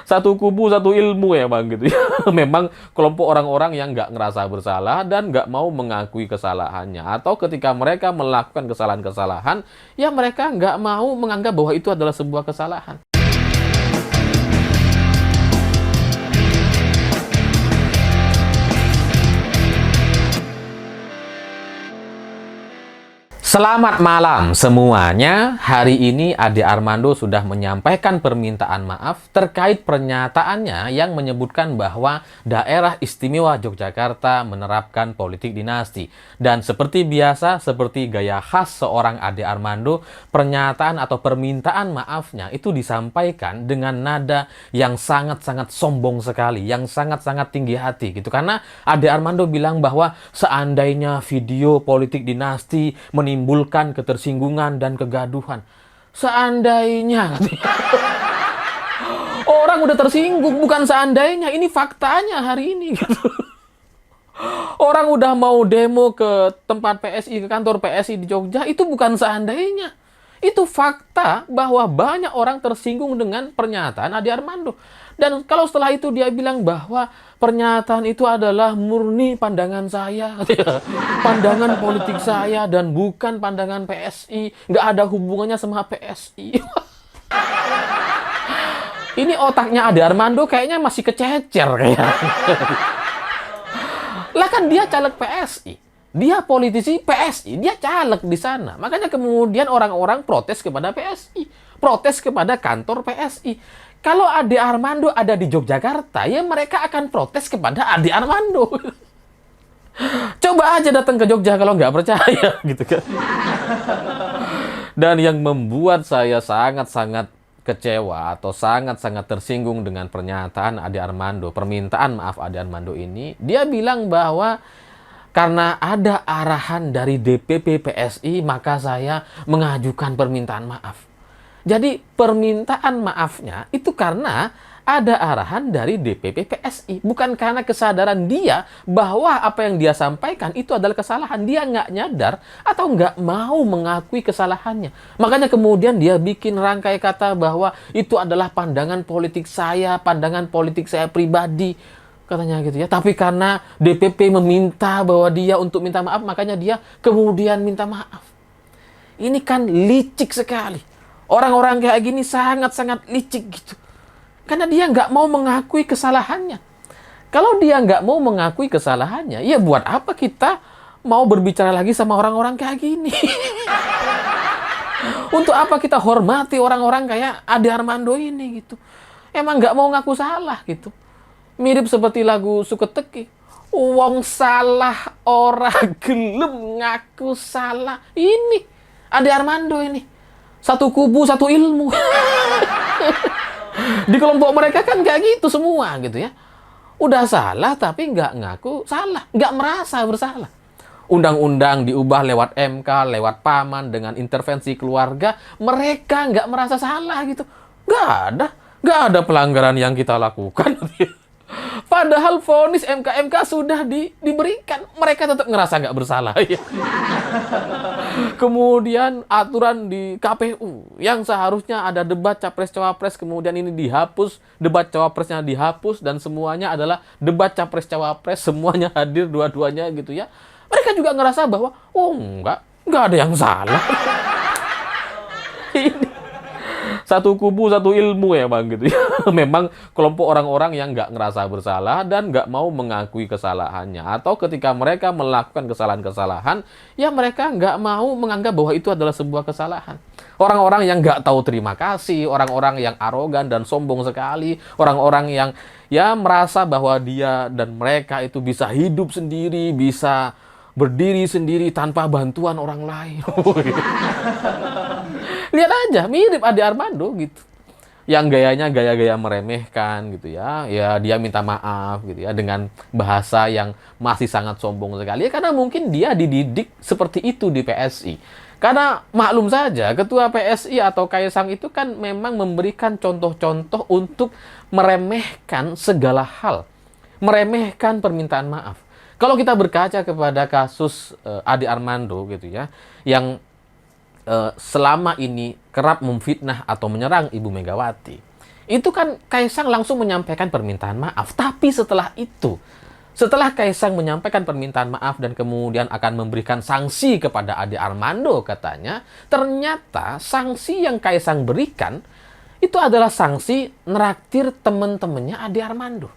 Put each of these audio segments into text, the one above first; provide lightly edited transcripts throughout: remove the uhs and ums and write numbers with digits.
Satu kubu, satu ilmu ya Bang gitu ya. Memang kelompok orang-orang yang nggak ngerasa bersalah dan nggak mau mengakui kesalahannya. Atau ketika mereka melakukan kesalahan-kesalahan, ya mereka nggak mau menganggap bahwa itu adalah sebuah kesalahan. Selamat malam semuanya. Hari ini Ade Armando sudah menyampaikan permintaan maaf terkait pernyataannya yang menyebutkan bahwa Daerah Istimewa Yogyakarta menerapkan politik dinasti. Dan seperti biasa, seperti gaya khas seorang Ade Armando, pernyataan atau permintaan maafnya itu disampaikan dengan nada yang sangat-sangat sombong sekali, yang sangat-sangat tinggi hati gitu. Karena Ade Armando bilang bahwa seandainya video politik dinasti menimbulkan ketersinggungan dan kegaduhan. Seandainya. Orang udah tersinggung, bukan seandainya. Ini faktanya hari ini. Gitu. Orang udah mau demo ke tempat PSI, ke kantor PSI di Jogja, itu bukan seandainya. Itu fakta bahwa banyak orang tersinggung dengan pernyataan Ade Armando. Dan kalau setelah itu dia bilang bahwa pernyataan itu adalah murni pandangan saya, pandangan politik saya, dan bukan pandangan PSI, nggak ada hubungannya sama PSI. Ini otaknya Ade Armando kayaknya masih kececer kayaknya. Lah kan dia caleg PSI. Dia politisi PSI, dia caleg di sana. Makanya kemudian orang-orang protes kepada PSI, protes kepada kantor PSI. Kalau Ade Armando ada di Yogyakarta, ya mereka akan protes kepada Ade Armando. Coba aja datang ke Jogja kalau nggak percaya, gitu kan. Dan yang membuat saya sangat-sangat kecewa atau sangat-sangat tersinggung dengan pernyataan Ade Armando, permintaan maaf Ade Armando ini, dia bilang bahwa karena ada arahan dari DPP PSI, maka saya mengajukan permintaan maaf. Jadi permintaan maafnya itu karena ada arahan dari DPP PSI. Bukan karena kesadaran dia bahwa apa yang dia sampaikan itu adalah kesalahan. Dia nggak nyadar atau nggak mau mengakui kesalahannya. Makanya kemudian dia bikin rangkai kata bahwa itu adalah pandangan politik saya pribadi. Katanya gitu ya. Tapi karena DPP meminta bahwa dia untuk minta maaf, makanya dia kemudian minta maaf. Ini kan licik sekali. Orang-orang kayak gini sangat-sangat licik gitu. Karena dia nggak mau mengakui kesalahannya. Kalau dia nggak mau mengakui kesalahannya, ya buat apa kita mau berbicara lagi sama orang-orang kayak gini? Untuk apa kita hormati orang-orang kayak Ade Armando ini gitu? Emang nggak mau ngaku salah gitu. Mirip seperti lagu Suketeki. Wong salah ora gelem ngaku salah. Ini Ade Armando ini. Satu kubu, satu ilmu. Di kelompok mereka kan kayak gitu semua gitu ya. Udah salah tapi nggak ngaku salah. Nggak merasa bersalah. Undang-undang diubah lewat MK, lewat paman, dengan intervensi keluarga. Mereka nggak merasa salah gitu. Nggak ada pelanggaran yang kita lakukan. Padahal vonis MK sudah diberikan. Mereka tetap ngerasa nggak bersalah. Kemudian aturan di KPU yang seharusnya ada debat capres-cawapres, kemudian ini dihapus, debat cawapresnya dihapus, dan semuanya adalah debat capres-cawapres, semuanya hadir dua-duanya gitu ya. Mereka juga ngerasa bahwa, oh nggak ada yang salah. Ini satu kubu, satu ilmu ya Bang gitu ya. Memang kelompok orang-orang yang nggak ngerasa bersalah dan nggak mau mengakui kesalahannya. Atau ketika mereka melakukan kesalahan-kesalahan, ya mereka nggak mau menganggap bahwa itu adalah sebuah kesalahan. Orang-orang yang nggak tahu terima kasih, orang-orang yang arogan dan sombong sekali, orang-orang yang ya merasa bahwa dia dan mereka itu bisa hidup sendiri, bisa berdiri sendiri tanpa bantuan orang lain. Lihat aja, mirip Ade Armando gitu. Yang gayanya gaya-gaya meremehkan gitu ya. Ya dia minta maaf gitu ya dengan bahasa yang masih sangat sombong sekali. Ya, karena mungkin dia dididik seperti itu di PSI. Karena maklum saja, ketua PSI atau Kaisang itu kan memang memberikan contoh-contoh untuk meremehkan segala hal. Meremehkan permintaan maaf. Kalau kita berkaca kepada kasus Ade Armando gitu ya, yang selama ini kerap memfitnah atau menyerang Ibu Megawati. Itu kan Kaisang langsung menyampaikan permintaan maaf. Tapi setelah itu, setelah Kaisang menyampaikan permintaan maaf dan kemudian akan memberikan sanksi kepada Ade Armando katanya, ternyata sanksi yang Kaisang berikan itu adalah sanksi neraktir teman-temannya Ade Armando.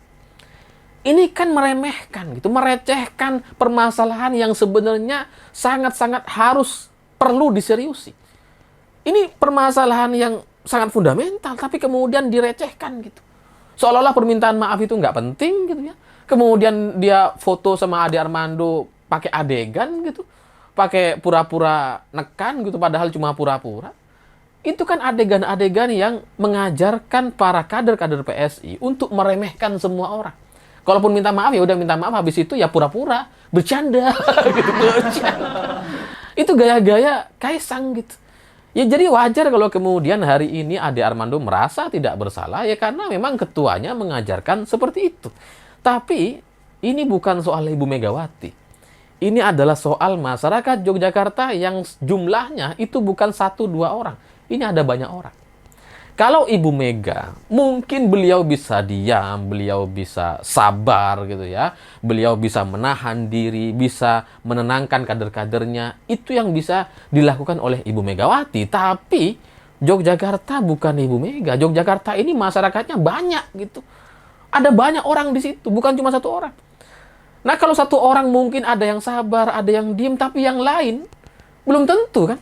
Ini kan meremehkan gitu, merecehkan permasalahan yang sebenarnya sangat-sangat harus perlu diseriusi. Ini permasalahan yang sangat fundamental, tapi kemudian direcehkan gitu. Seolah-olah permintaan maaf itu nggak penting gitu ya. Kemudian dia foto sama Ade Armando pakai adegan gitu, pakai pura-pura nekan gitu, padahal cuma pura-pura. Itu kan adegan-adegan yang mengajarkan para kader-kader PSI untuk meremehkan semua orang. Kalaupun minta maaf ya udah minta maaf, habis itu ya pura-pura, bercanda gitu, bercanda. Itu gaya-gaya Kaisang gitu. Ya jadi wajar kalau kemudian hari ini Ade Armando merasa tidak bersalah ya karena memang ketuanya mengajarkan seperti itu. Tapi ini bukan soal Ibu Megawati. Ini adalah soal masyarakat Yogyakarta yang jumlahnya itu bukan 1-2 orang. Ini ada banyak orang. Kalau Ibu Mega, mungkin beliau bisa diam, beliau bisa sabar gitu ya. Beliau bisa menahan diri, bisa menenangkan kader-kadernya. Itu yang bisa dilakukan oleh Ibu Megawati. Tapi Yogyakarta bukan Ibu Mega. Yogyakarta ini masyarakatnya banyak gitu. Ada banyak orang di situ, bukan cuma 1 orang. Nah kalau 1 orang mungkin ada yang sabar, ada yang diem, tapi yang lain belum tentu kan.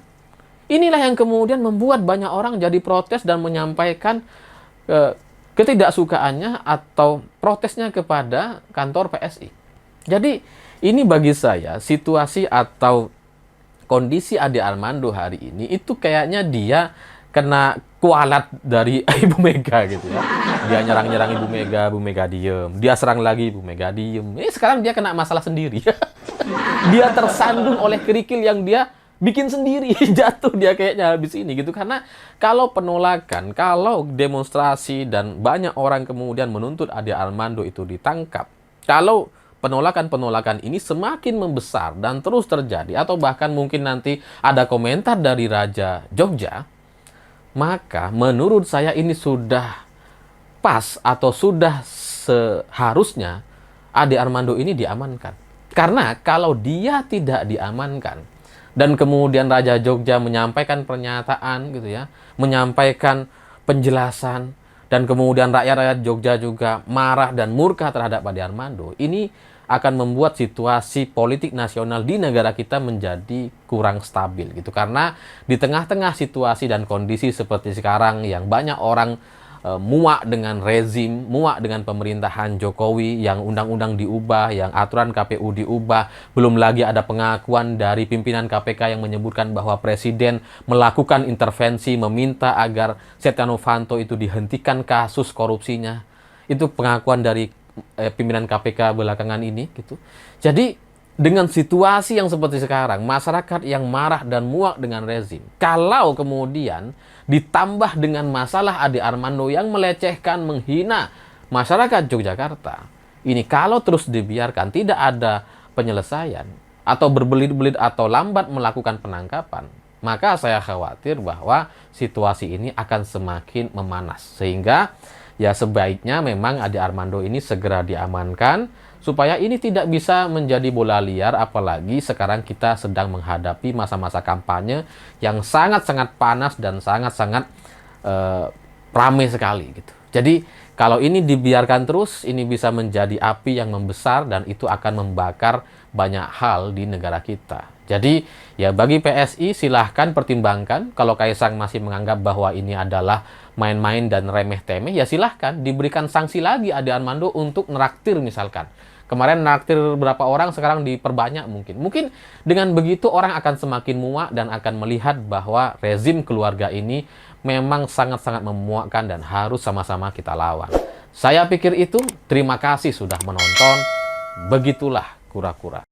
Inilah yang kemudian membuat banyak orang jadi protes dan menyampaikan ketidaksukaannya atau protesnya kepada kantor PSI. Jadi ini bagi saya situasi atau kondisi Ade Armando hari ini itu kayaknya dia kena kualat dari Ibu Mega gitu ya. Dia nyerang-nyerang Ibu Mega diem. Dia serang lagi Ibu Mega diem. Sekarang dia kena masalah sendiri. Dia tersandung oleh kerikil yang dia bikin sendiri, jatuh dia kayaknya habis ini gitu. Karena kalau penolakan, kalau demonstrasi dan banyak orang kemudian menuntut Ade Armando itu ditangkap, kalau penolakan-penolakan ini semakin membesar dan terus terjadi, atau bahkan mungkin nanti ada komentar dari Raja Jogja, maka menurut saya ini sudah pas atau sudah seharusnya Ade Armando ini diamankan. Karena kalau dia tidak diamankan, dan kemudian Raja Jogja menyampaikan pernyataan gitu ya, menyampaikan penjelasan, dan kemudian rakyat-rakyat Jogja juga marah dan murka terhadap Ade Armando, ini akan membuat situasi politik nasional di negara kita menjadi kurang stabil gitu. Karena di tengah-tengah situasi dan kondisi seperti sekarang yang banyak orang muak dengan rezim, muak dengan pemerintahan Jokowi, yang undang-undang diubah, yang aturan KPU diubah, belum lagi ada pengakuan dari pimpinan KPK yang menyebutkan bahwa Presiden melakukan intervensi meminta agar Setia Novanto itu dihentikan kasus korupsinya. Itu pengakuan dari pimpinan KPK belakangan ini gitu. Jadi dengan situasi yang seperti sekarang, masyarakat yang marah dan muak dengan rezim, kalau kemudian ditambah dengan masalah Ade Armando yang melecehkan, menghina masyarakat Yogyakarta, ini kalau terus dibiarkan, tidak ada penyelesaian, atau berbelit-belit atau lambat melakukan penangkapan, maka saya khawatir bahwa situasi ini akan semakin memanas. Sehingga ya sebaiknya memang Ade Armando ini segera diamankan, supaya ini tidak bisa menjadi bola liar, apalagi sekarang kita sedang menghadapi masa-masa kampanye yang sangat-sangat panas dan sangat-sangat ramai sekali gitu. Jadi kalau ini dibiarkan terus, ini bisa menjadi api yang membesar dan itu akan membakar banyak hal di negara kita. Jadi ya bagi PSI silahkan pertimbangkan, kalau Kaisang masih menganggap bahwa ini adalah main-main dan remeh-temeh, ya silahkan diberikan sanksi lagi Ade Armando untuk neraktir misalkan. Kemarin naktir berapa orang, sekarang diperbanyak mungkin. Mungkin dengan begitu orang akan semakin muak dan akan melihat bahwa rezim keluarga ini memang sangat-sangat memuakkan dan harus sama-sama kita lawan. Saya pikir itu. Terima kasih sudah menonton. Begitulah kura-kura.